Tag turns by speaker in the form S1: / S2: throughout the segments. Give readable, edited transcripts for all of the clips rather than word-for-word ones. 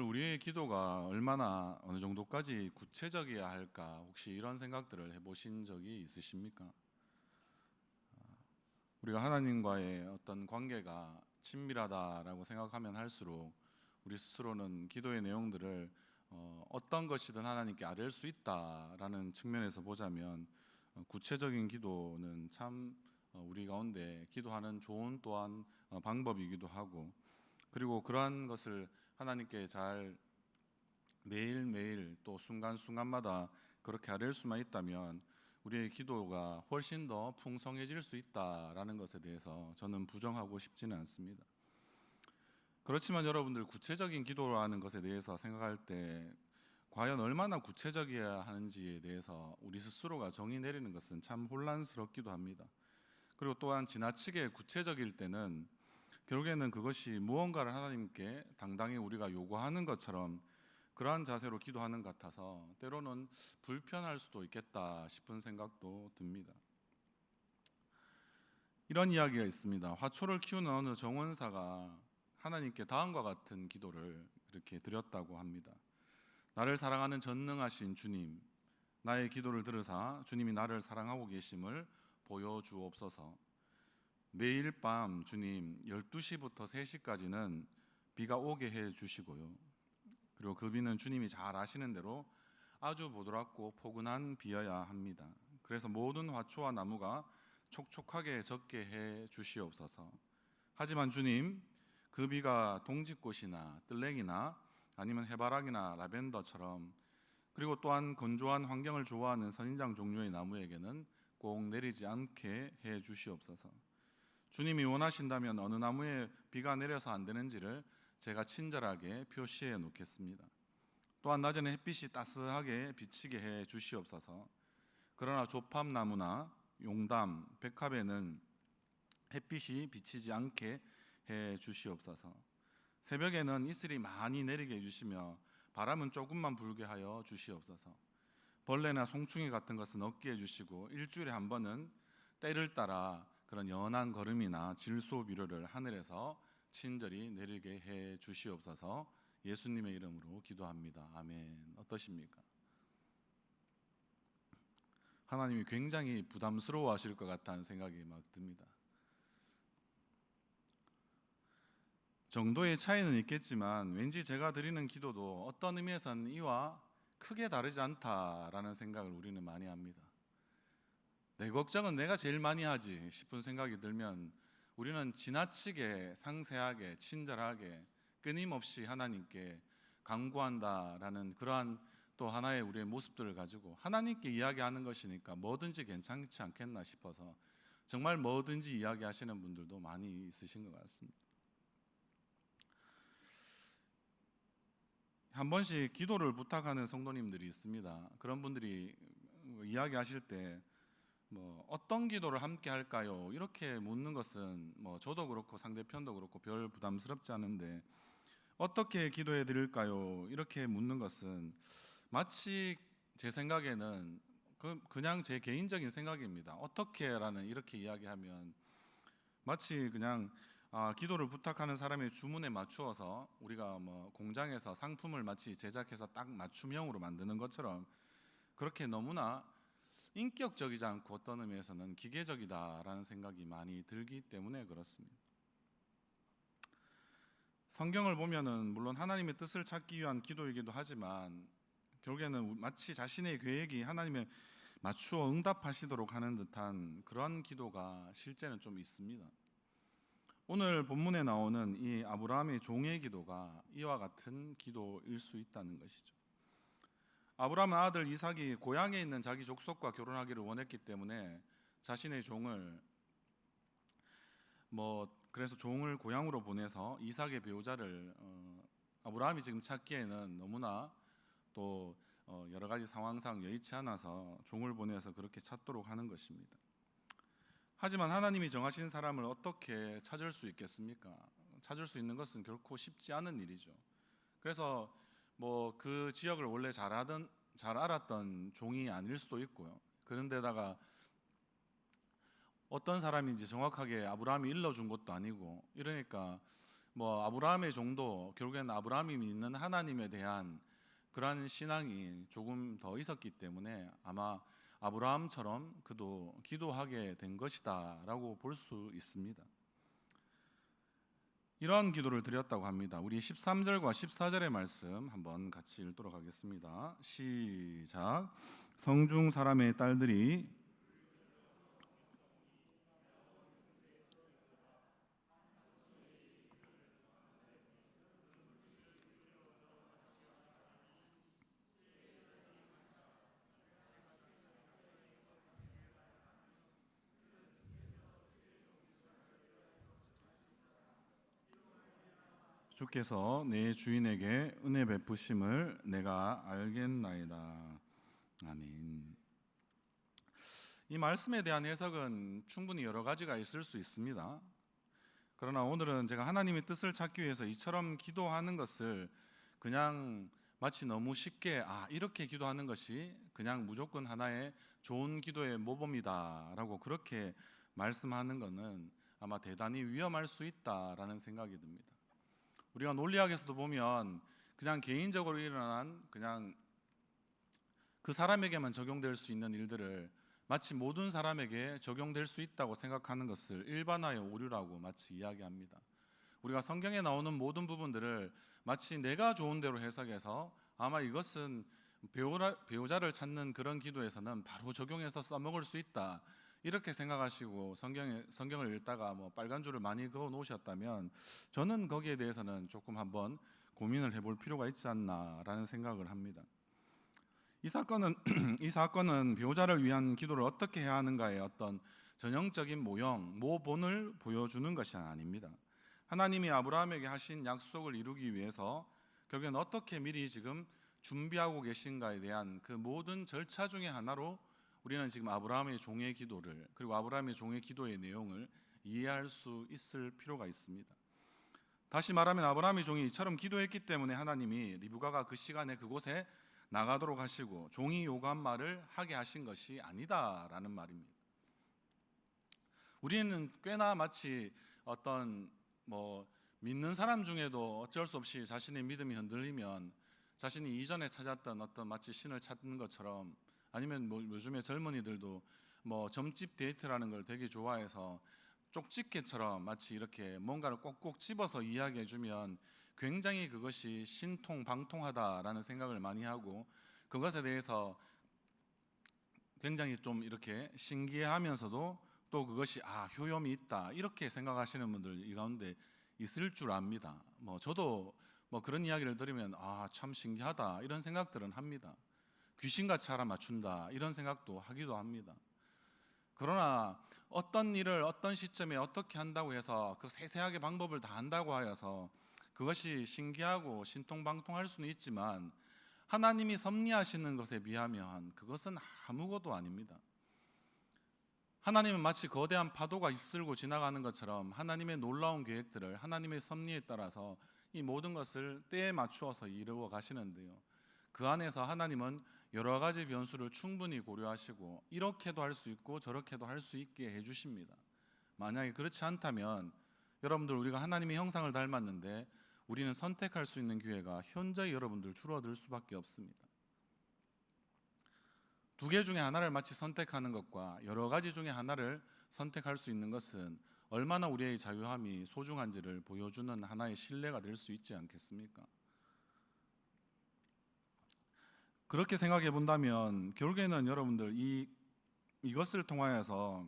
S1: 우리의 기도가 얼마나 어느 정도까지 구체적이어야 할까? 혹시 이런 생각들을 해보신 적이 있으십니까? 우리가 하나님과의 어떤 관계가 친밀하다라고 생각하면 할수록 우리 스스로는 기도의 내용들을 어떤 것이든 하나님께 아뢰을 수 있다라는 측면에서 보자면 구체적인 기도는 참 우리 가운데 기도하는 좋은 또한 방법이기도 하고, 그리고 그러한 것을 하나님께 잘 매일매일 또 순간순간마다 그렇게 아뢰을 수만 있다면 우리의 기도가 훨씬 더 풍성해질 수 있다라는 것에 대해서 저는 부정하고 싶지는 않습니다. 그렇지만 여러분들, 구체적인 기도라는 것에 대해서 생각할 때 과연 얼마나 구체적이어야 하는지에 대해서 우리 스스로가 정의 내리는 것은 참 혼란스럽기도 합니다. 그리고 또한 지나치게 구체적일 때는 결국에는 그것이 무언가를 하나님께 당당히 우리가 요구하는 것처럼 그러한 자세로 기도하는 것 같아서 때로는 불편할 수도 있겠다 싶은 생각도 듭니다. 이런 이야기가 있습니다. 화초를 키우는 어느 정원사가 하나님께 다음과 같은 기도를 이렇게 드렸다고 합니다. 나를 사랑하는 전능하신 주님, 나의 기도를 들으사 주님이 나를 사랑하고 계심을 보여주옵소서. 매일 밤 주님 12시부터 3시까지는 비가 오게 해 주시고요. 그리고 그 비는 주님이 잘 아시는 대로 아주 보드랍고 포근한 비여야 합니다. 그래서 모든 화초와 나무가 촉촉하게 젖게 해 주시옵소서. 하지만 주님, 그 비가 동짓꽃이나 뜰랭이나 아니면 해바라기나 라벤더처럼, 그리고 또한 건조한 환경을 좋아하는 선인장 종류의 나무에게는 꼭 내리지 않게 해 주시옵소서. 주님이 원하신다면 어느 나무에 비가 내려서 안 되는지를 제가 친절하게 표시해 놓겠습니다. 또한 낮에는 햇빛이 따스하게 비치게 해 주시옵소서. 그러나 조팝나무나 용담, 백합에는 햇빛이 비치지 않게 해 주시옵소서. 새벽에는 이슬이 많이 내리게 해주시며 바람은 조금만 불게 하여 주시옵소서. 벌레나 송충이 같은 것은 없게 해주시고 일주일에 한 번은 때를 따라 그런 연한 걸음이나 질소비료를 하늘에서 친절히 내리게 해 주시옵소서. 예수님의 이름으로 기도합니다. 아멘. 어떠십니까? 하나님이 굉장히 부담스러워 하실 것 같다는 생각이 막 듭니다. 정도의 차이는 있겠지만 왠지 제가 드리는 기도도 어떤 의미에서는 이와 크게 다르지 않다라는 생각을 우리는 많이 합니다. 내 걱정은 내가 제일 많이 하지 싶은 생각이 들면 우리는 지나치게 상세하게 친절하게 끊임없이 하나님께 간구한다라는 그러한 또 하나의 우리의 모습들을 가지고 하나님께 이야기하는 것이니까 뭐든지 괜찮지 않겠나 싶어서 정말 뭐든지 이야기하시는 분들도 많이 있으신 것 같습니다. 한 번씩 기도를 부탁하는 성도님들이 있습니다. 그런 분들이 이야기하실 때 어떤 기도를 함께 할까요? 이렇게 묻는 것은 저도 그렇고 상대편도 그렇고 별 부담스럽지 않은데, 어떻게 기도해 드릴까요? 이렇게 묻는 것은 마치 제 생각에는 그냥 제 개인적인 생각입니다. 어떻게라는 이렇게 이야기하면 마치 그냥 기도를 부탁하는 사람의 주문에 맞추어서 우리가 공장에서 상품을 마치 제작해서 딱 맞춤형으로 만드는 것처럼 그렇게 너무나 인격적이지 않고 어떤 의미에서는 기계적이다라는 생각이 많이 들기 때문에 그렇습니다. 성경을 보면은 물론 하나님의 뜻을 찾기 위한 기도이기도 하지만 결국에는 마치 자신의 계획이 하나님의 맞추어 응답하시도록 하는 듯한 그런 기도가 실제는 좀 있습니다. 오늘 본문에 나오는 이 아브라함의 종의 기도가 이와 같은 기도일 수 있다는 것이죠. 아브라함은 아들 이삭이 고향에 있는 자기 족속과 결혼하기를 원했기 때문에 자신의 종을 그래서 종을 고향으로 보내서 이삭의 배우자를 아브라함이 지금 찾기에는 너무나 또 여러 가지 상황상 여의치 않아서 종을 보내서 그렇게 찾도록 하는 것입니다. 하지만 하나님이 정하신 사람을 어떻게 찾을 수 있겠습니까? 찾을 수 있는 것은 결코 쉽지 않은 일이죠. 그래서 그 지역을 원래 잘 알았던 종이 아닐 수도 있고요. 그런데다가 어떤 사람인지 정확하게 아브라함이 일러준 것도 아니고, 이러니까 뭐 아브라함의 종도 결국에는 아브라함이 믿는 하나님에 대한 그러한 신앙이 조금 더 있었기 때문에 아마 아브라함처럼 그도 기도하게 된 것이다라고 볼 수 있습니다. 이러한 기도를 드렸다고 합니다. 우리 13절과 14절의 말씀 한번 같이 읽도록 하겠습니다. 시작. 성중 사람의 딸들이 주께서 내 주인에게 은혜 베푸심을 내가 알겠나이다. 아멘. 이 말씀에 대한 해석은 충분히 여러 가지가 있을 수 있습니다. 그러나 오늘은 제가 하나님의 뜻을 찾기 위해서 이처럼 기도하는 것을 그냥 마치 너무 쉽게 이렇게 기도하는 것이 그냥 무조건 하나의 좋은 기도의 모범이다라고 그렇게 말씀하는 것은 아마 대단히 위험할 수 있다라는 생각이 듭니다. 우리가 논리학에서도 보면 그냥 개인적으로 일어난 그냥 그 사람에게만 적용될 수 있는 일들을 마치 모든 사람에게 적용될 수 있다고 생각하는 것을 일반화의 오류라고 마치 이야기합니다. 우리가 성경에 나오는 모든 부분들을 마치 내가 좋은 대로 해석해서 아마 이것은 배우자를 찾는 그런 기도에서는 바로 적용해서 써먹을 수 있다, 이렇게 생각하시고 성경을 읽다가 뭐 빨간 줄을 많이 그어 놓으셨다면 저는 거기에 대해서는 조금 한번 고민을 해볼 필요가 있지 않나라는 생각을 합니다. 이 사건은 배우자를 위한 기도를 어떻게 해야 하는가의 어떤 전형적인 모본을 보여주는 것이 아닙니다. 하나님이 아브라함에게 하신 약속을 이루기 위해서 결국엔 어떻게 미리 지금 준비하고 계신가에 대한 그 모든 절차 중에 하나로 우리는 지금 아브라함의 종의 기도를, 그리고 아브라함의 종의 기도의 내용을 이해할 수 있을 필요가 있습니다. 다시 말하면 아브라함의 종이 이처럼 기도했기 때문에 하나님이 리브가가 그 시간에 그곳에 나가도록 하시고 종이 요구한 말을 하게 하신 것이 아니다라는 말입니다. 우리는 꽤나 마치 어떤 믿는 사람 중에도 어쩔 수 없이 자신의 믿음이 흔들리면 자신이 이전에 찾았던 어떤 마치 신을 찾는 것처럼, 아니면 요즘에 젊은이들도 점집 데이트라는 걸 되게 좋아해서 쪽집게처럼 마치 이렇게 뭔가를 꼭꼭 집어서 이야기해주면 굉장히 그것이 신통방통하다라는 생각을 많이 하고 그것에 대해서 굉장히 좀 이렇게 신기해하면서도 또 그것이 효염이 있다 이렇게 생각하시는 분들 이 가운데 있을 줄 압니다. 저도 그런 이야기를 들으면 참 신기하다 이런 생각들은 합니다. 귀신같이 알아맞춘다 이런 생각도 하기도 합니다. 그러나 어떤 일을 어떤 시점에 어떻게 한다고 해서 그 세세하게 방법을 다 한다고 하여서 그것이 신기하고 신통방통할 수는 있지만 하나님이 섭리하시는 것에 비하면 그것은 아무것도 아닙니다. 하나님은 마치 거대한 파도가 휩쓸고 지나가는 것처럼 하나님의 놀라운 계획들을 하나님의 섭리에 따라서 이 모든 것을 때에 맞추어서 이루어 가시는데요, 그 안에서 하나님은 여러 가지 변수를 충분히 고려하시고 이렇게도 할 수 있고 저렇게도 할 수 있게 해주십니다. 만약에 그렇지 않다면 여러분들, 우리가 하나님의 형상을 닮았는데 우리는 선택할 수 있는 기회가 현저히 여러분들 줄어들 수밖에 없습니다. 두 개 중에 하나를 마치 선택하는 것과 여러 가지 중에 하나를 선택할 수 있는 것은 얼마나 우리의 자유함이 소중한지를 보여주는 하나의 신뢰가 될 수 있지 않겠습니까? 그렇게 생각해 본다면 결국에는 여러분들 이것을 통하여서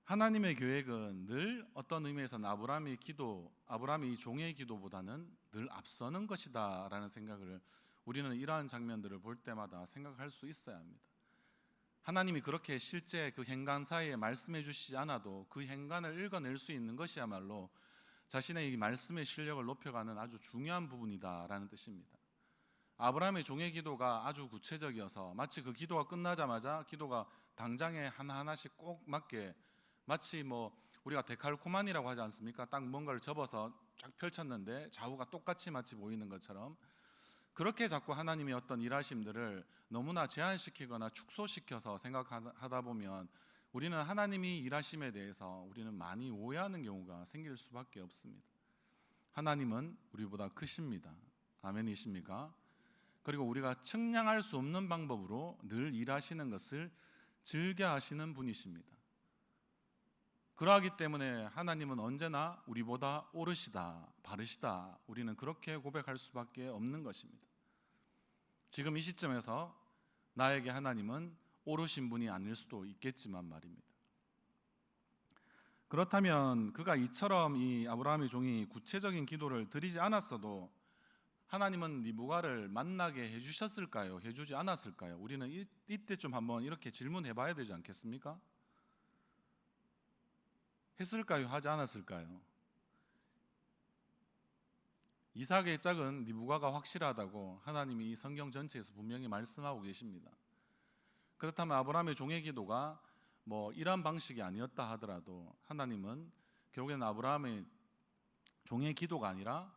S1: 하나님의 계획은 늘 어떤 의미에서는 아브라함의 이 종의 기도보다는 늘 앞서는 것이다 라는 생각을 우리는 이러한 장면들을 볼 때마다 생각할 수 있어야 합니다. 하나님이 그렇게 실제 그 행간 사이에 말씀해 주시지 않아도 그 행간을 읽어낼 수 있는 것이야말로 자신의 이 말씀의 실력을 높여가는 아주 중요한 부분이다라는 뜻입니다. 아브라함의 종의 기도가 아주 구체적이어서 마치 그 기도가 끝나자마자 기도가 당장에 하나하나씩 꼭 맞게, 마치 우리가 데칼코마니라고 하지 않습니까? 딱 뭔가를 접어서 쫙 펼쳤는데 좌우가 똑같이 마치 보이는 것처럼 그렇게 자꾸 하나님의 어떤 일하심들을 너무나 제한시키거나 축소시켜서 생각하다 보면 우리는 하나님이 일하심에 대해서 우리는 많이 오해하는 경우가 생길 수밖에 없습니다. 하나님은 우리보다 크십니다. 아멘이십니까? 그리고 우리가 측량할 수 없는 방법으로 늘 일하시는 것을 즐겨 하시는 분이십니다. 그러하기 때문에 하나님은 언제나 우리보다 옳으시다, 바르시다, 우리는 그렇게 고백할 수밖에 없는 것입니다. 지금 이 시점에서 나에게 하나님은 옳으신 분이 아닐 수도 있겠지만 말입니다. 그렇다면 그가 이처럼 이 아브라함의 종이 구체적인 기도를 드리지 않았어도 하나님은 리브가를 만나게 해주셨을까요? 해주지 않았을까요? 우리는 이때 좀 한번 이렇게 질문해 봐야 되지 않겠습니까? 했을까요? 하지 않았을까요? 이삭의 짝은 리브가가 확실하다고 하나님이 이 성경 전체에서 분명히 말씀하고 계십니다. 그렇다면 아브라함의 종의 기도가 이런 방식이 아니었다 하더라도 하나님은 결국에는 아브라함의 종의 기도가 아니라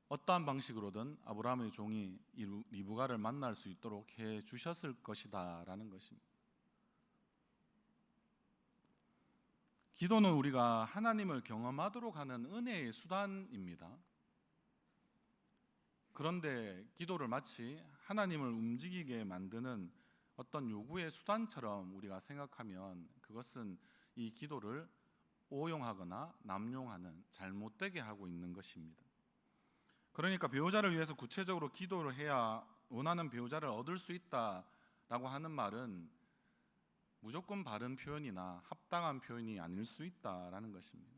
S1: 어떠한 방식으로든 아브라함의 종이 리브가를 만날 수 있도록 해 주셨을 것이다 라는 것입니다. 기도는 우리가 하나님을 경험하도록 하는 은혜의 수단입니다. 그런데 기도를 마치 하나님을 움직이게 만드는 어떤 요구의 수단처럼 우리가 생각하면 그것은 이 기도를 오용하거나 남용하는, 잘못되게 하고 있는 것입니다. 그러니까 배우자를 위해서 구체적으로 기도를 해야 원하는 배우자를 얻을 수 있다라고 하는 말은 무조건 바른 표현이나 합당한 표현이 아닐 수 있다라는 것입니다.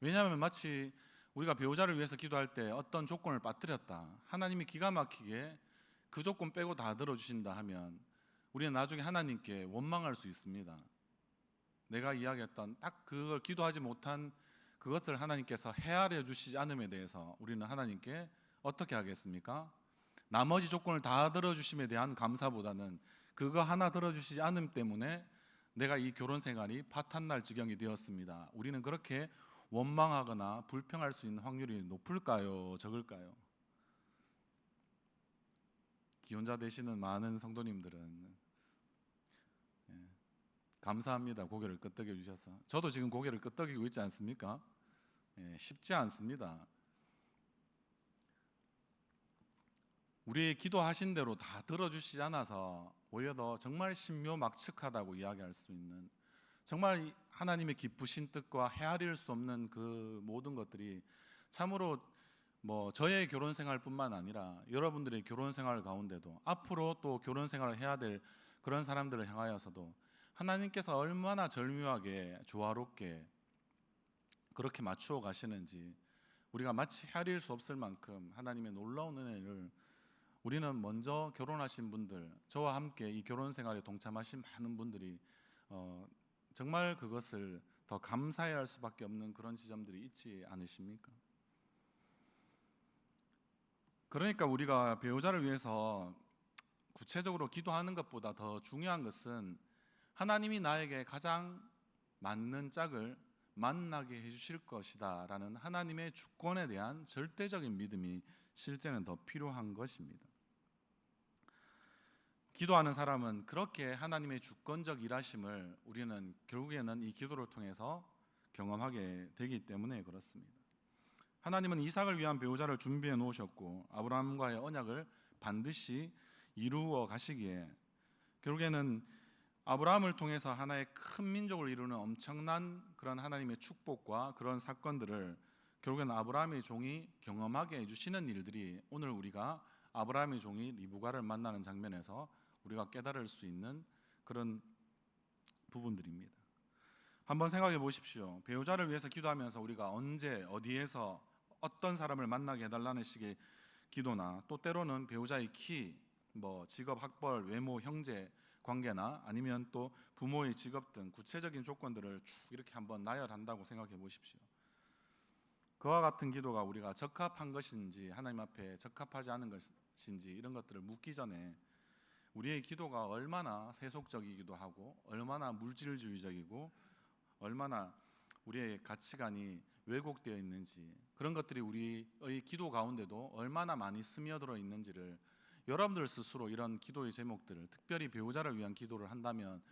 S1: 왜냐하면 마치 우리가 배우자를 위해서 기도할 때 어떤 조건을 빠뜨렸다, 하나님이 기가 막히게 그 조건 빼고 다 들어주신다 하면 우리는 나중에 하나님께 원망할 수 있습니다. 내가 이야기했던 딱 그걸 기도하지 못한 그것을 하나님께서 헤아려 주시지 않음에 대해서 우리는 하나님께 어떻게 하겠습니까? 나머지 조건을 다 들어주심에 대한 감사보다는 그거 하나 들어주시지 않음 때문에 내가 이 결혼 생활이 파탄날 지경이 되었습니다. 우리는 그렇게 원망하거나 불평할 수 있는 확률이 높을까요? 적을까요? 기혼자 되시는 많은 성도님들은 감사합니다. 고개를 끄덕여 주셔서. 저도 지금 고개를 끄덕이고 있지 않습니까? 쉽지 않습니다. 우리의 기도하신 대로 다 들어주시지 않아서 오히려 더 정말 신묘막측하다고 이야기할 수 있는, 정말 하나님의 기쁘신 뜻과 헤아릴 수 없는 그 모든 것들이 참으로 저의 결혼 생활뿐만 아니라 여러분들의 결혼 생활 가운데도 앞으로 또 결혼 생활을 해야 될 그런 사람들을 향하여서도 하나님께서 얼마나 절묘하게 조화롭게 그렇게 맞추어 가시는지, 우리가 마치 헤아릴 수 없을 만큼 하나님의 놀라운 은혜를 우리는 먼저 결혼하신 분들, 저와 함께 이 결혼 생활에 동참하신 많은 분들이 정말 그것을 더 감사해야 할 수밖에 없는 그런 지점들이 있지 않으십니까? 그러니까 우리가 배우자를 위해서 구체적으로 기도하는 것보다 더 중요한 것은 하나님이 나에게 가장 맞는 짝을 만나게 해주실 것이다 라는 하나님의 주권에 대한 절대적인 믿음이 실제는 더 필요한 것입니다. 기도하는 사람은 그렇게 하나님의 주권적 일하심을 우리는 결국에는 이 기도를 통해서 경험하게 되기 때문에 그렇습니다. 하나님은 이삭을 위한 배우자를 준비해 놓으셨고 아브라함과의 언약을 반드시 이루어 가시기에 결국에는 아브라함을 통해서 하나의 큰 민족을 이루는 엄청난 그런 하나님의 축복과 그런 사건들을 결국에는 아브라함의 종이 경험하게 해주시는 일들이 오늘 우리가 아브라함의 종이 리브가를 만나는 장면에서 우리가 깨달을 수 있는 그런 부분들입니다. 한번 생각해 보십시오. 배우자를 위해서 기도하면서 우리가 언제 어디에서 어떤 사람을 만나게 해달라는 식의 기도나 또 때로는 배우자의 키, 직업, 학벌, 외모, 형제 관계나 아니면 또 부모의 직업 등 구체적인 조건들을 쭉 이렇게 한번 나열한다고 생각해 보십시오. 그와 같은 기도가 우리가 적합한 것인지 하나님 앞에 적합하지 않은 것인지 이런 것들을 묻기 전에 우리의 기도가 얼마나 세속적이기도 하고 얼마나 물질주의적이고 얼마나 우리의 가치관이 왜곡되어 있는지, 그런 것들이 우리의 기도 가운데도 얼마나 많이 스며들어 있는지를 여러분들 스스로 이런 기도의 제목들을, 특별히 배우자를 위한 기도를 한다면,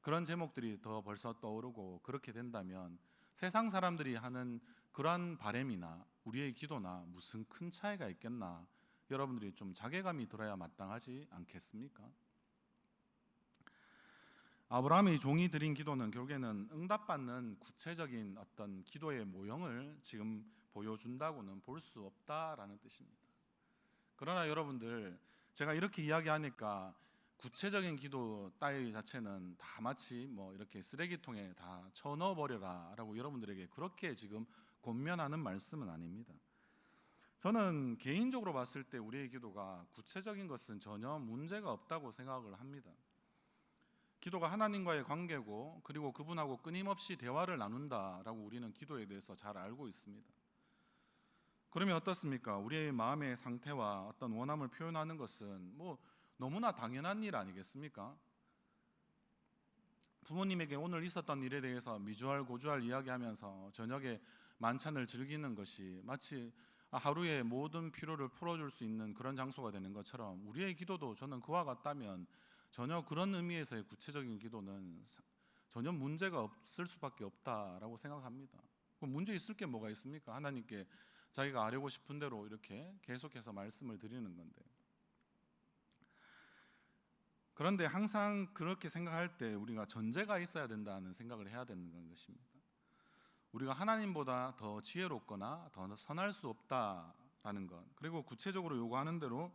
S1: 그런 제목들이 더 벌써 떠오르고 그렇게 된다면 세상 사람들이 하는 그러한 바램이나 우리의 기도나 무슨 큰 차이가 있겠나, 여러분들이 좀 자괴감이 들어야 마땅하지 않겠습니까? 아브라함의 종이 드린 기도는 결국에는 응답받는 구체적인 어떤 기도의 모형을 지금 보여준다고는 볼 수 없다라는 뜻입니다. 그러나 여러분들, 제가 이렇게 이야기하니까 구체적인 기도 따위 자체는 다 마치 뭐 이렇게 쓰레기통에 다 쳐넣어 버려라 라고 여러분들에게 그렇게 지금 권면하는 말씀은 아닙니다. 저는 개인적으로 봤을 때 우리의 기도가 구체적인 것은 전혀 문제가 없다고 생각을 합니다. 기도가 하나님과의 관계고, 그리고 그분하고 끊임없이 대화를 나눈다라고 우리는 기도에 대해서 잘 알고 있습니다. 그러면 어떻습니까? 우리의 마음의 상태와 어떤 원함을 표현하는 것은 뭐 너무나 당연한 일 아니겠습니까? 부모님에게 오늘 있었던 일에 대해서 미주알 고주알 이야기하면서 저녁에 만찬을 즐기는 것이 마치 하루의 모든 피로를 풀어줄 수 있는 그런 장소가 되는 것처럼, 우리의 기도도 저는 그와 같다면 전혀 그런 의미에서의 구체적인 기도는 전혀 문제가 없을 수밖에 없다라고 생각합니다. 문제 있을 게 뭐가 있습니까? 하나님께 자기가 아뢰고 싶은 대로 이렇게 계속해서 말씀을 드리는 건데. 그런데 항상 그렇게 생각할 때 우리가 전제가 있어야 된다는 생각을 해야 되는 것입니다. 우리가 하나님보다 더 지혜롭거나 더 선할 수 없다라는 것, 그리고 구체적으로 요구하는 대로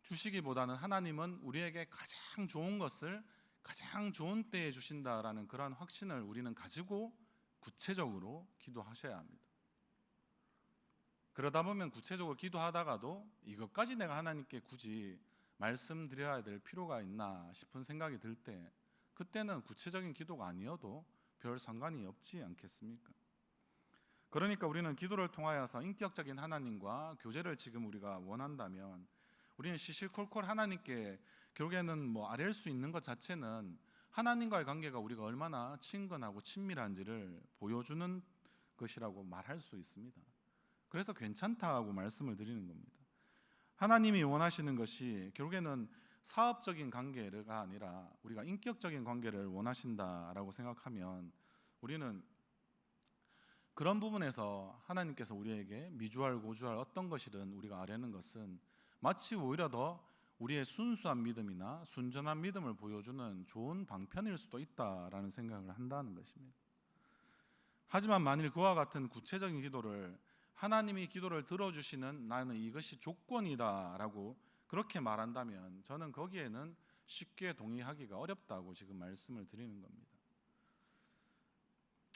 S1: 주시기보다는 하나님은 우리에게 가장 좋은 것을 가장 좋은 때에 주신다라는 그런 확신을 우리는 가지고 구체적으로 기도하셔야 합니다. 그러다 보면 구체적으로 기도하다가도 이것까지 내가 하나님께 굳이 말씀드려야 될 필요가 있나 싶은 생각이 들 때, 그때는 구체적인 기도가 아니어도 별 상관이 없지 않겠습니까? 그러니까 우리는 기도를 통하여서 인격적인 하나님과 교제를 지금 우리가 원한다면, 우리는 시시콜콜 하나님께 결국에는 뭐 아뢰일 수 있는 것 자체는 하나님과의 관계가 우리가 얼마나 친근하고 친밀한지를 보여주는 것이라고 말할 수 있습니다. 그래서 괜찮다고 말씀을 드리는 겁니다. 하나님이 원하시는 것이 결국에는 사업적인 관계가 아니라 우리가 인격적인 관계를 원하신다라고 생각하면, 우리는 그런 부분에서 하나님께서 우리에게 미주알 고주알 어떤 것이든 우리가 아뢰는 것은 마치 오히려 더 우리의 순수한 믿음이나 순전한 믿음을 보여주는 좋은 방편일 수도 있다라는 생각을 한다는 것입니다. 하지만 만일 그와 같은 구체적인 기도를 하나님이 기도를 들어주시는 나는 이것이 조건이다라고 그렇게 말한다면, 저는 거기에는 쉽게 동의하기가 어렵다고 지금 말씀을 드리는 겁니다.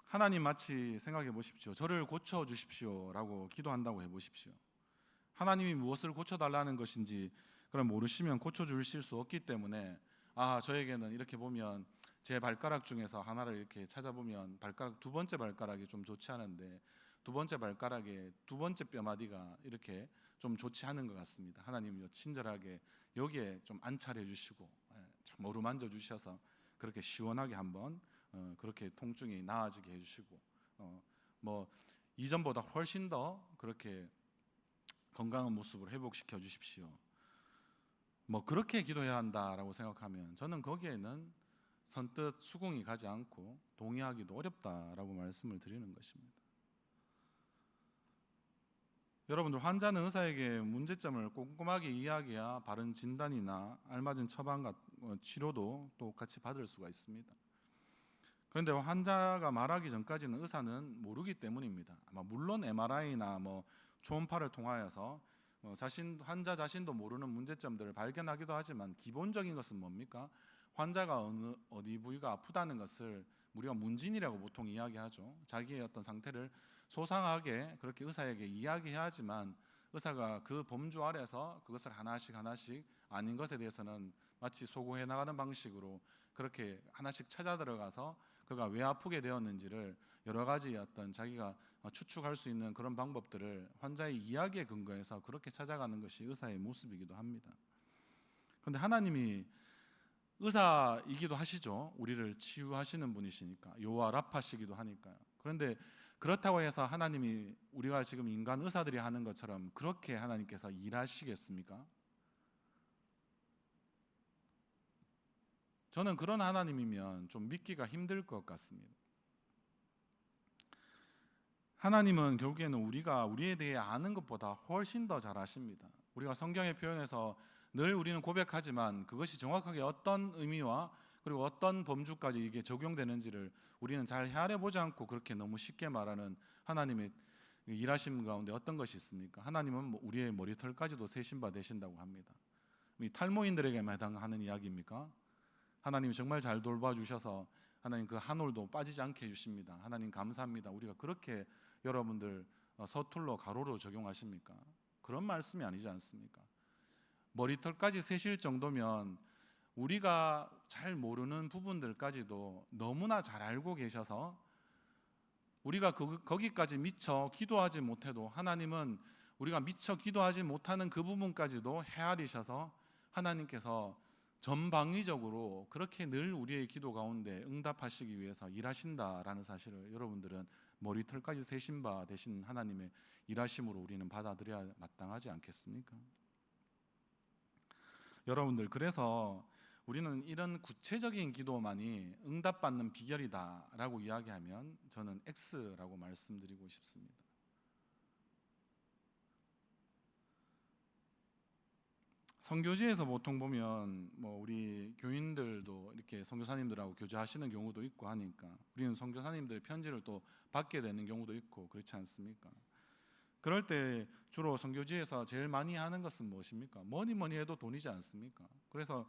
S1: 하나님 마치 생각해 보십시오. 저를 고쳐주십시오 라고 기도한다고 해보십시오. 하나님이 무엇을 고쳐달라는 것인지 그럼 모르시면 고쳐주실 수 없기 때문에, 저에게는 이렇게 보면 제 발가락 중에서 하나를 이렇게 찾아보면 두 번째 발가락이 좀 좋지 않은데, 두 번째 발가락의 두 번째 뼈마디가 이렇게 좀 좋지 않은 것 같습니다. 하나님요 친절하게 여기에 좀 안착해 주시고 좀 어루만져 주셔서 그렇게 시원하게 한번 그렇게 통증이 나아지게 해주시고, 뭐 이전보다 훨씬 더 그렇게 건강한 모습으로 회복시켜 주십시오. 뭐 그렇게 기도해야 한다라고 생각하면 저는 거기에는 선뜻 수긍이 가지 않고 동의하기도 어렵다라고 말씀을 드리는 것입니다. 여러분들, 환자는 의사에게 문제점을 꼼꼼하게 이야기해야 바른 진단이나 알맞은 처방과 치료도 똑같이 받을 수가 있습니다. 그런데 환자가 말하기 전까지는 의사는 모르기 때문입니다. 물론 MRI나 초음파를 통하여서 환자 자신도 모르는 문제점들을 발견하기도 하지만, 기본적인 것은 뭡니까? 환자가 어디 부위가 아프다는 것을 우리가 문진이라고 보통 이야기하죠. 자기의 어떤 상태를 소상하게 그렇게 의사에게 이야기해야지만, 의사가 그 범주 아래서 그것을 하나씩 아닌 것에 대해서는 마치 소고해 나가는 방식으로 그렇게 하나씩 찾아 들어가서 그가 왜 아프게 되었는지를 여러 가지 어떤 자기가 추측할 수 있는 그런 방법들을 환자의 이야기에 근거해서 그렇게 찾아가는 것이 의사의 모습이기도 합니다. 그런데 하나님이 의사이기도 하시죠. 우리를 치유하시는 분이시니까, 요와 라파시기도 하니까요. 그런데 그렇다고 해서 하나님이 우리가 지금 인간 의사들이 하는 것처럼 그렇게 하나님께서 일하시겠습니까? 저는 그런 하나님이면 좀 믿기가 힘들 것 같습니다. 하나님은 결국에는 우리가 우리에 대해 아는 것보다 훨씬 더 잘 아십니다. 우리가 성경의 표현에서 늘 우리는 고백하지만 그것이 정확하게 어떤 의미와 그리고 어떤 범주까지 이게 적용되는지를 우리는 잘 헤아려 보지 않고 그렇게 너무 쉽게 말하는 하나님의 일하심 가운데 어떤 것이 있습니까? 하나님은 우리의 머리털까지도 세신 바 되신다고 합니다. 이 탈모인들에게만 해당하는 이야기입니까? 하나님이 정말 잘 돌봐주셔서 하나님 그 한 올도 빠지지 않게 해주십니다. 하나님 감사합니다. 우리가 그렇게 여러분들 서툴러 가로로 적용하십니까? 그런 말씀이 아니지 않습니까? 머리털까지 세실 정도면 우리가 잘 모르는 부분들까지도 너무나 잘 알고 계셔서 우리가 거기까지 미처 기도하지 못해도 하나님은 우리가 미처 기도하지 못하는 그 부분까지도 헤아리셔서 하나님께서 전방위적으로 그렇게 늘 우리의 기도 가운데 응답하시기 위해서 일하신다라는 사실을 여러분들은 머리털까지 세신 바 되신 하나님의 일하심으로 우리는 받아들여야 마땅하지 않겠습니까? 여러분들, 그래서 우리는 이런 구체적인 기도만이 응답받는 비결이다라고 이야기하면 저는 X라고 말씀드리고 싶습니다. 선교지에서 보통 보면 우리 교인들도 이렇게 선교사님들하고 교제하시는 경우도 있고 하니까 우리는 선교사님들 편지를 또 받게 되는 경우도 있고 그렇지 않습니까? 그럴 때 주로 선교지에서 제일 많이 하는 것은 무엇입니까? 뭐니 해도 돈이지 않습니까? 그래서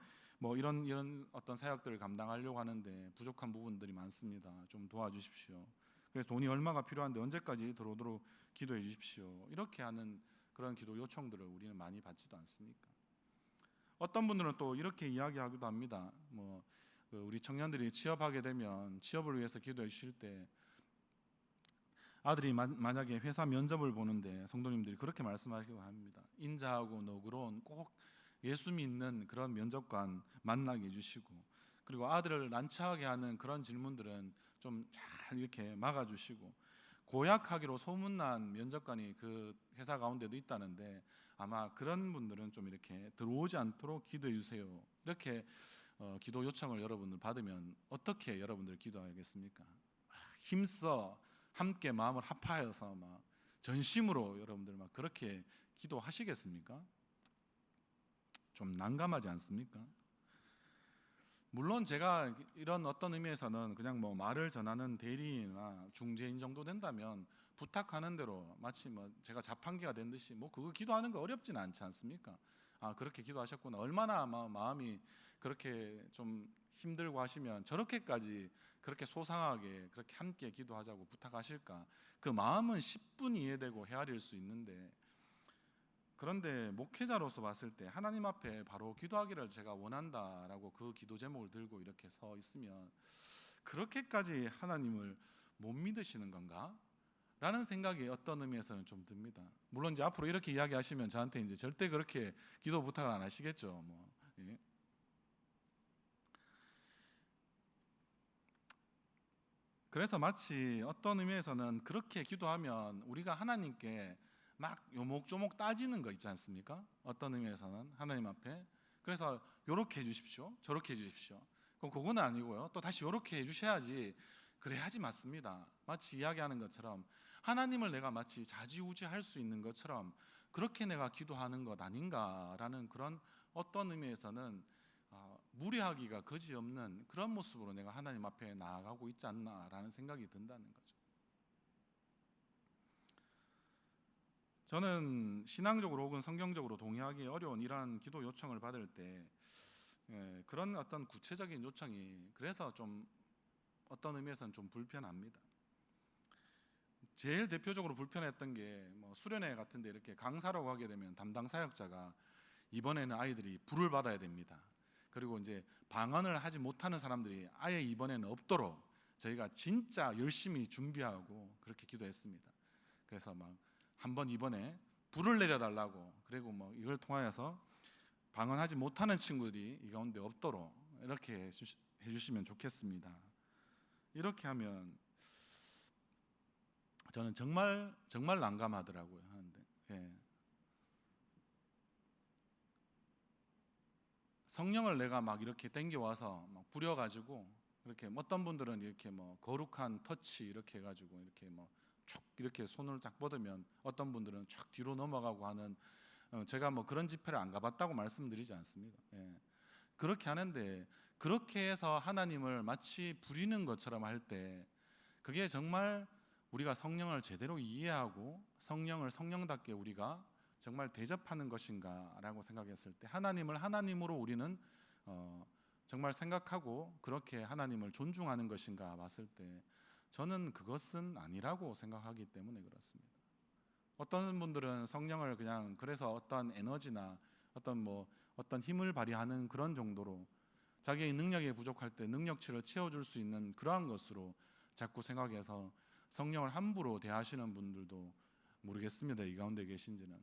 S1: 이런 어떤 사역들을 감당하려고 하는데 부족한 부분들이 많습니다. 좀 도와주십시오. 그래서 돈이 얼마가 필요한데 언제까지 들어오도록 기도해 주십시오. 이렇게 하는 그런 기도 요청들을 우리는 많이 받지도 않습니까? 어떤 분들은 또 이렇게 이야기하기도 합니다. 우리 청년들이 취업하게 되면 취업을 위해서 기도해 주실 때 아들이 만약에 회사 면접을 보는데 성도님들이 그렇게 말씀하시기도 합니다. 인자하고 너그러운 꼭 예수 믿는 그런 면접관 만나게 해주시고, 그리고 아들을 난처하게 하는 그런 질문들은 좀 잘 이렇게 막아주시고, 고약하기로 소문난 면접관이 그 회사 가운데도 있다는데 아마 그런 분들은 좀 이렇게 들어오지 않도록 기도해 주세요. 이렇게 기도 요청을 여러분들 받으면 어떻게 여러분들 기도하겠습니까? 힘써 함께 마음을 합하여서 막 전심으로 여러분들 막 그렇게 기도하시겠습니까? 좀 난감하지 않습니까? 물론 제가 이런 어떤 의미에서는 그냥 말을 전하는 대리나 중재인 정도 된다면 부탁하는 대로 마치 제가 자판기가 된 듯이 그거 기도하는 거 어렵지는 않지 않습니까? 아, 그렇게 기도하셨구나. 얼마나 마음이 그렇게 좀 힘들고 하시면 저렇게까지 그렇게 소상하게 그렇게 함께 기도하자고 부탁하실까? 그 마음은 10분 이해되고 헤아릴 수 있는데, 그런데 목회자로서 봤을 때 하나님 앞에 바로 기도하기를 제가 원한다라고 그 기도 제목을 들고 이렇게 서 있으면 그렇게까지 하나님을 못 믿으시는 건가? 라는 생각이 어떤 의미에서는 좀 듭니다. 물론 이제 앞으로 이렇게 이야기하시면 저한테 이제 절대 그렇게 기도 부탁을 안 하시겠죠. 예. 그래서 마치 어떤 의미에서는 그렇게 기도하면 우리가 하나님께 막 요목조목 따지는 거 있지 않습니까? 어떤 의미에서는 하나님 앞에 그래서 요렇게 해주십시오, 저렇게 해주십시오. 그럼 그거는 아니고요. 또 다시 요렇게 해주셔야지. 그래야지 맞습니다. 마치 이야기하는 것처럼 하나님을 내가 마치 좌지우지할 수 있는 것처럼 그렇게 내가 기도하는 것 아닌가라는 그런 어떤 의미에서는 무례하기가 그지없는 그런 모습으로 내가 하나님 앞에 나아가고 있지 않나라는 생각이 든다는 거죠. 저는 신앙적으로 혹은 성경적으로 동의하기 어려운 이러한 기도 요청을 받을 때 그런 어떤 구체적인 요청이 그래서 좀 어떤 의미에서는 좀 불편합니다. 제일 대표적으로 불편했던 게 수련회 같은데 이렇게 강사라고 하게 되면 담당 사역자가 이번에는 아이들이 불을 받아야 됩니다. 그리고 이제 방언을 하지 못하는 사람들이 아예 이번에는 없도록 저희가 진짜 열심히 준비하고 그렇게 기도했습니다. 그래서 한번 이번에 불을 내려달라고, 그리고 이걸 통하여서 방언하지 못하는 친구들이 이 가운데 없도록 이렇게 해주시면 좋겠습니다. 이렇게 하면 저는 정말 난감하더라고요. 하는데 성령을 내가 막 이렇게 땡겨와서 막 부려가지고 이렇게 어떤 분들은 이렇게 뭐 거룩한 터치 이렇게 해가지고 이렇게 뭐 쭉 이렇게 손을 딱 뻗으면 어떤 분들은 쫙 뒤로 넘어가고 하는, 제가 뭐 그런 집회를 안 가봤다고 말씀드리지 않습니다. 예. 그렇게 하는데 그렇게 해서 하나님을 마치 부리는 것처럼 할 때 그게 정말 우리가 성령을 제대로 이해하고 성령을 성령답게 우리가 정말 대접하는 것인가라고 생각했을 때, 하나님을 하나님으로 우리는 정말 생각하고 그렇게 하나님을 존중하는 것인가 봤을 때 저는 그것은 아니라고 생각하기 때문에 그렇습니다. 어떤 분들은 성령을 그냥 그래서 어떤 에너지나 어떤 힘을 발휘하는 그런 정도로 자기의 능력이 부족할 때 능력치를 채워줄 수 있는 그러한 것으로 자꾸 생각해서 성령을 함부로 대하시는 분들도 모르겠습니다. 이 가운데 계신지는.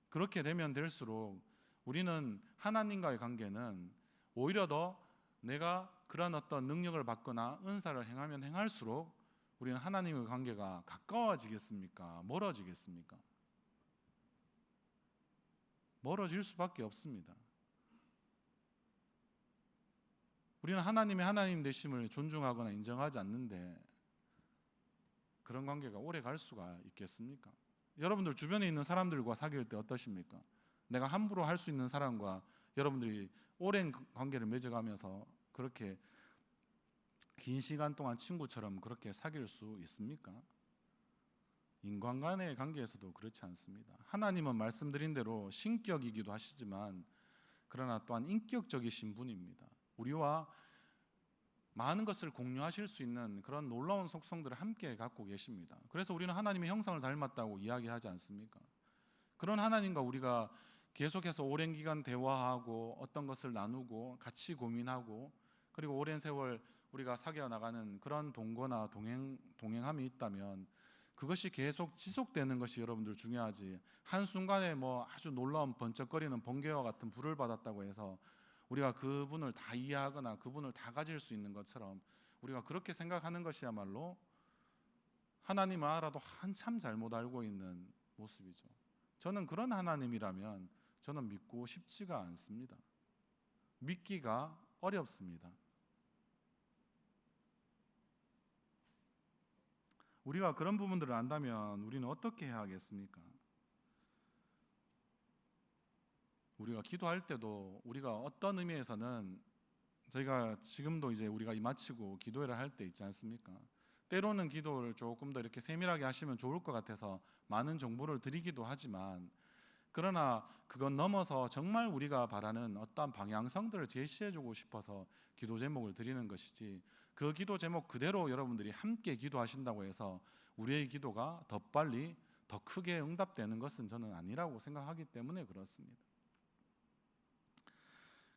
S1: 그렇게 되면 될수록 우리는 하나님과의 관계는 오히려 더 내가 그런 어떤 능력을 받거나 은사를 행하면 행할수록 우리는 하나님의 관계가 가까워지겠습니까? 멀어지겠습니까? 멀어질 수밖에 없습니다. 우리는 하나님의 하나님 되심을 존중하거나 인정하지 않는데 그런 관계가 오래 갈 수가 있겠습니까? 여러분들 주변에 있는 사람들과 사귈 때 어떠십니까? 내가 함부로 할 수 있는 사람과 여러분들이 오랜 관계를 맺어가면서 그렇게 긴 시간 동안 친구처럼 그렇게 사귈 수 있습니까? 인간간의 관계에서도 그렇지 않습니다. 하나님은 말씀드린 대로 신격이기도 하시지만 그러나 또한 인격적이신 분입니다. 우리와 많은 것을 공유하실 수 있는 그런 놀라운 속성들을 함께 갖고 계십니다. 그래서 우리는 하나님의 형상을 닮았다고 이야기하지 않습니까? 그런 하나님과 우리가 계속해서 오랜 기간 대화하고 어떤 것을 나누고 같이 고민하고 그리고 오랜 세월 우리가 사귀어 나가는 그런 동거나 동행함이 있다면 그것이 계속 지속되는 것이 여러분들 중요하지, 한순간에 뭐 아주 놀라운 번쩍거리는 번개와 같은 불을 받았다고 해서 우리가 그분을 다 이해하거나 그분을 다 가질 수 있는 것처럼 우리가 그렇게 생각하는 것이야말로 하나님을 알아도 한참 잘못 알고 있는 모습이죠. 저는 그런 하나님이라면 저는 믿고 싶지가 않습니다. 믿기가 어렵습니다. 우리가 그런 부분들을 안다면 우리는 어떻게 해야 하겠습니까? 우리가 기도할 때도 우리가 어떤 의미에서는 저희가 지금도 이제 우리가 마치고 기도회를 할 때 있지 않습니까? 때로는 기도를 조금 더 이렇게 세밀하게 하시면 좋을 것 같아서 많은 정보를 드리기도 하지만 그러나 그건 넘어서 정말 우리가 바라는 어떤 방향성들을 제시해주고 싶어서 기도 제목을 드리는 것이지, 그 기도 제목 그대로 여러분들이 함께 기도하신다고 해서 우리의 기도가 더 빨리 더 크게 응답되는 것은 저는 아니라고 생각하기 때문에 그렇습니다.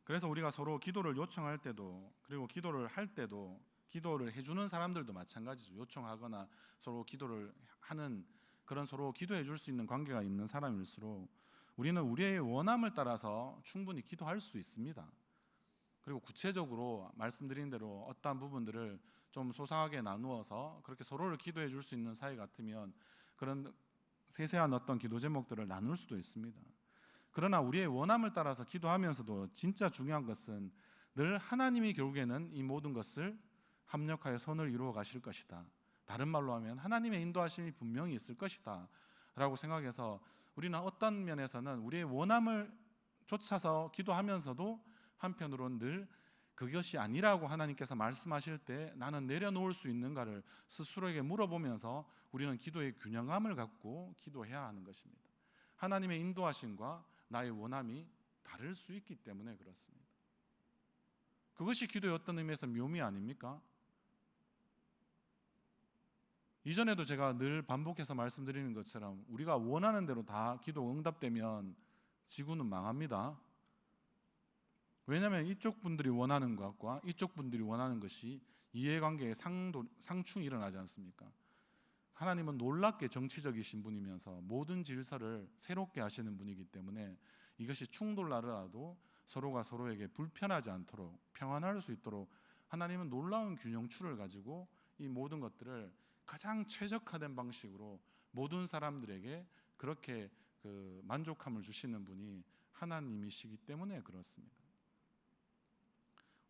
S1: 그래서 우리가 서로 기도를 요청할 때도 그리고 기도를 할 때도 기도를 해주는 사람들도 마찬가지죠. 요청하거나 서로 기도를 하는 그런 서로 기도해 줄 수 있는 관계가 있는 사람일수록 우리는 우리의 원함을 따라서 충분히 기도할 수 있습니다. 그리고 구체적으로 말씀드린 대로 어떠한 부분들을 좀 소상하게 나누어서 그렇게 서로를 기도해 줄 수 있는 사이 같으면 그런 세세한 어떤 기도 제목들을 나눌 수도 있습니다. 그러나 우리의 원함을 따라서 기도하면서도 진짜 중요한 것은 늘 하나님이 결국에는 이 모든 것을 합력하여 선을 이루어 가실 것이다. 다른 말로 하면 하나님의 인도하심이 분명히 있을 것이다 라고 생각해서 우리는 어떤 면에서는 우리의 원함을 쫓아서 기도하면서도 한편으로는 늘 그것이 아니라고 하나님께서 말씀하실 때 나는 내려놓을 수 있는가를 스스로에게 물어보면서 우리는 기도의 균형감을 갖고 기도해야 하는 것입니다. 하나님의 인도하심과 나의 원함이 다를 수 있기 때문에 그렇습니다. 그것이 기도의 어떤 의미에서 묘미 아닙니까? 이전에도 제가 늘 반복해서 말씀드리는 것처럼 우리가 원하는 대로 다 기도 응답되면 지구는 망합니다. 왜냐하면 이쪽 분들이 원하는 것과 이쪽 분들이 원하는 것이 이해관계에 상충이 일어나지 않습니까? 하나님은 놀랍게 정치적이신 분이면서 모든 질서를 새롭게 하시는 분이기 때문에 이것이 충돌나더라도 서로가 서로에게 불편하지 않도록 평안할 수 있도록 하나님은 놀라운 균형추를 가지고 이 모든 것들을 가장 최적화된 방식으로 모든 사람들에게 그렇게 만족함을 주시는 분이 하나님이시기 때문에 그렇습니다.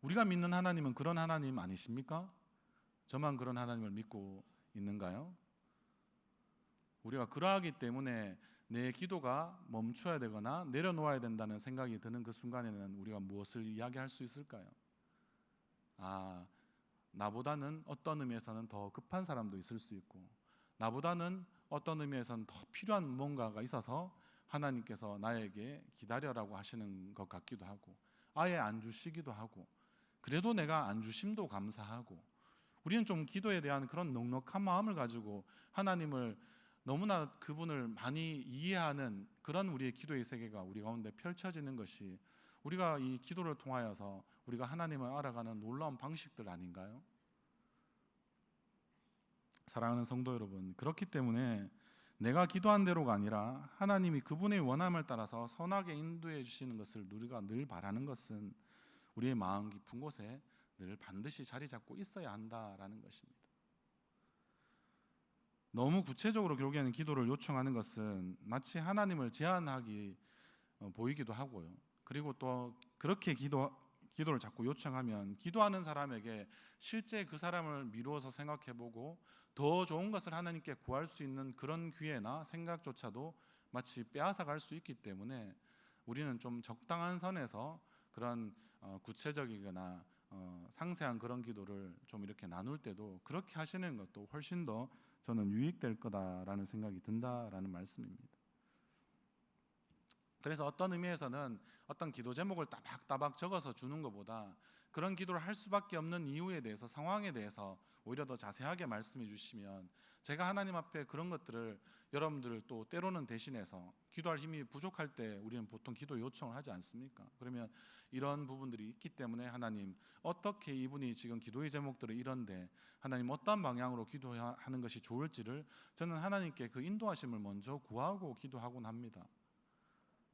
S1: 우리가 믿는 하나님은 그런 하나님 아니십니까? 저만 그런 하나님을 믿고 있는가요? 우리가 그러하기 때문에 내 기도가 멈춰야 되거나 내려놓아야 된다는 생각이 드는 그 순간에는 우리가 무엇을 이야기할 수 있을까요? 나보다는 어떤 의미에서는 더 급한 사람도 있을 수 있고, 나보다는 어떤 의미에서는 더 필요한 뭔가가 있어서 하나님께서 나에게 기다려라고 하시는 것 같기도 하고, 아예 안 주시기도 하고, 그래도 내가 안 주심도 감사하고, 우리는 좀 기도에 대한 그런 넉넉한 마음을 가지고 하나님을 너무나 그분을 많이 이해하는 그런 우리의 기도의 세계가 우리 가운데 펼쳐지는 것이 우리가 이 기도를 통하여서 우리가 하나님을 알아가는 놀라운 방식들 아닌가요? 사랑하는 성도 여러분, 그렇기 때문에 내가 기도한 대로가 아니라 하나님이 그분의 원함을 따라서 선하게 인도해 주시는 것을 우리가 늘 바라는 것은 우리의 마음 깊은 곳에 늘 반드시 자리 잡고 있어야 한다라는 것입니다. 너무 구체적으로 결국에는 기도를 요청하는 것은 마치 하나님을 제한하기 보이기도 하고요. 그리고 또 그렇게 기도를 자꾸 요청하면 기도하는 사람에게 실제 그 사람을 미루어서 생각해보고 더 좋은 것을 하나님께 구할 수 있는 그런 기회나 생각조차도 마치 빼앗아갈 수 있기 때문에 우리는 좀 적당한 선에서 그런 구체적이거나 상세한 그런 기도를 좀 이렇게 나눌 때도 그렇게 하시는 것도 훨씬 더 저는 유익될 거다라는 생각이 든다라는 말씀입니다. 그래서 어떤 의미에서는 어떤 기도 제목을 따박따박 적어서 주는 것보다 그런 기도를 할 수밖에 없는 이유에 대해서, 상황에 대해서 오히려 더 자세하게 말씀해 주시면 제가 하나님 앞에 그런 것들을 여러분들을 또 때로는 대신해서 기도할 힘이 부족할 때 우리는 보통 기도 요청을 하지 않습니까? 그러면 이런 부분들이 있기 때문에 하나님 어떻게 이분이 지금 기도의 제목들을 이런데 하나님 어떤 방향으로 기도하는 것이 좋을지를 저는 하나님께 그 인도하심을 먼저 구하고 기도하곤 합니다.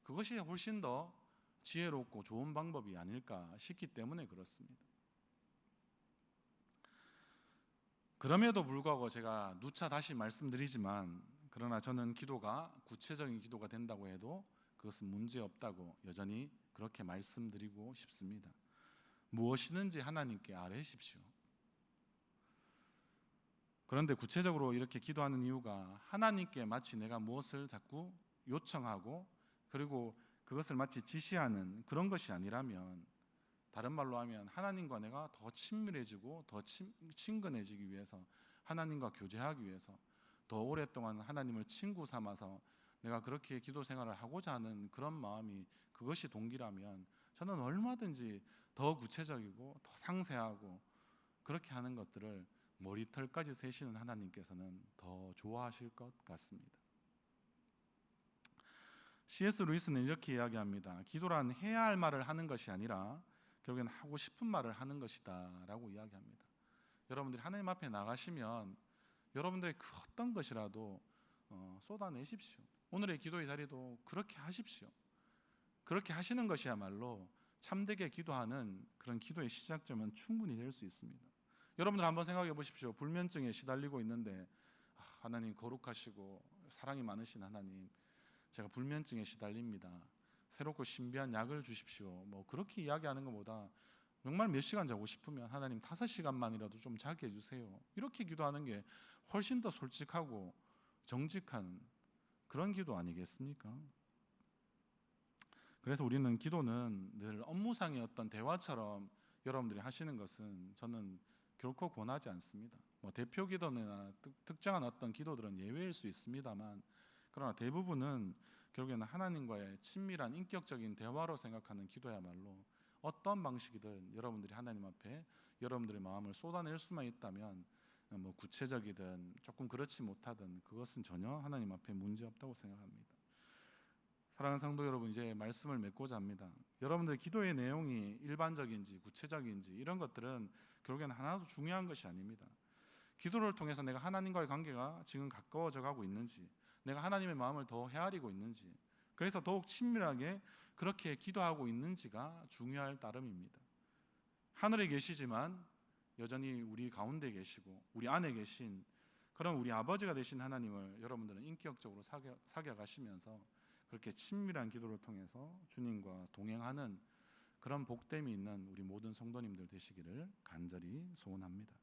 S1: 그것이 훨씬 더 지혜롭고 좋은 방법이 아닐까 싶기 때문에 그렇습니다. 그럼에도 불구하고 제가 누차 다시 말씀드리지만, 그러나 저는 기도가 구체적인 기도가 된다고 해도 그것은 문제없다고 여전히 그렇게 말씀드리고 싶습니다. 무엇이든지 하나님께 아뢰십시오. 그런데 구체적으로 이렇게 기도하는 이유가 하나님께 마치 내가 무엇을 자꾸 요청하고 그리고 그것을 마치 지시하는 그런 것이 아니라면, 다른 말로 하면 하나님과 내가 더 친밀해지고 더 친근해지기 위해서, 하나님과 교제하기 위해서 더 오랫동안 하나님을 친구 삼아서 내가 그렇게 기도 생활을 하고자 하는 그런 마음이, 그것이 동기라면 저는 얼마든지 더 구체적이고 더 상세하고 그렇게 하는 것들을 머리털까지 세시는 하나님께서는 더 좋아하실 것 같습니다. C.S. 루이스는 이렇게 이야기합니다. 기도란 해야 할 말을 하는 것이 아니라 결국에는 하고 싶은 말을 하는 것이다 라고 이야기합니다. 여러분들이 하나님 앞에 나가시면 여러분들의 그 어떤 것이라도 쏟아내십시오. 오늘의 기도의 자리도 그렇게 하십시오. 그렇게 하시는 것이야말로 참되게 기도하는 그런 기도의 시작점은 충분히 될 수 있습니다. 여러분들 한번 생각해 보십시오. 불면증에 시달리고 있는데 하나님 거룩하시고 사랑이 많으신 하나님, 제가 불면증에 시달립니다. 새롭고 신비한 약을 주십시오. 뭐 그렇게 이야기하는 것보다 정말 몇 시간 자고 싶으면 하나님 5시간만이라도 좀 자게 해주세요. 이렇게 기도하는 게 훨씬 더 솔직하고 정직한 그런 기도 아니겠습니까? 그래서 우리는 기도는 늘 업무상의 어떤 대화처럼 여러분들이 하시는 것은 저는 결코 권하지 않습니다. 뭐 대표 기도나 특정한 어떤 기도들은 예외일 수 있습니다만, 그러나 대부분은 결국에는 하나님과의 친밀한 인격적인 대화로 생각하는 기도야말로 어떤 방식이든 여러분들이 하나님 앞에 여러분들의 마음을 쏟아낼 수만 있다면, 뭐 구체적이든 조금 그렇지 못하든 그것은 전혀 하나님 앞에 문제없다고 생각합니다. 사랑하는 성도 여러분, 이제 말씀을 맺고자 합니다. 여러분들 기도의 내용이 일반적인지 구체적인지 이런 것들은 결국에는 하나도 중요한 것이 아닙니다. 기도를 통해서 내가 하나님과의 관계가 지금 가까워져 가고 있는지, 내가 하나님의 마음을 더 헤아리고 있는지, 그래서 더욱 친밀하게 그렇게 기도하고 있는지가 중요할 따름입니다. 하늘에 계시지만 여전히 우리 가운데 계시고 우리 안에 계신 그런 우리 아버지가 되신 하나님을 여러분들은 인격적으로 사귀어 가시면서 그렇게 친밀한 기도를 통해서 주님과 동행하는 그런 복됨이 있는 우리 모든 성도님들 되시기를 간절히 소원합니다.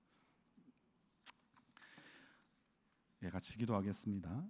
S1: 예, 같이 기도하겠습니다.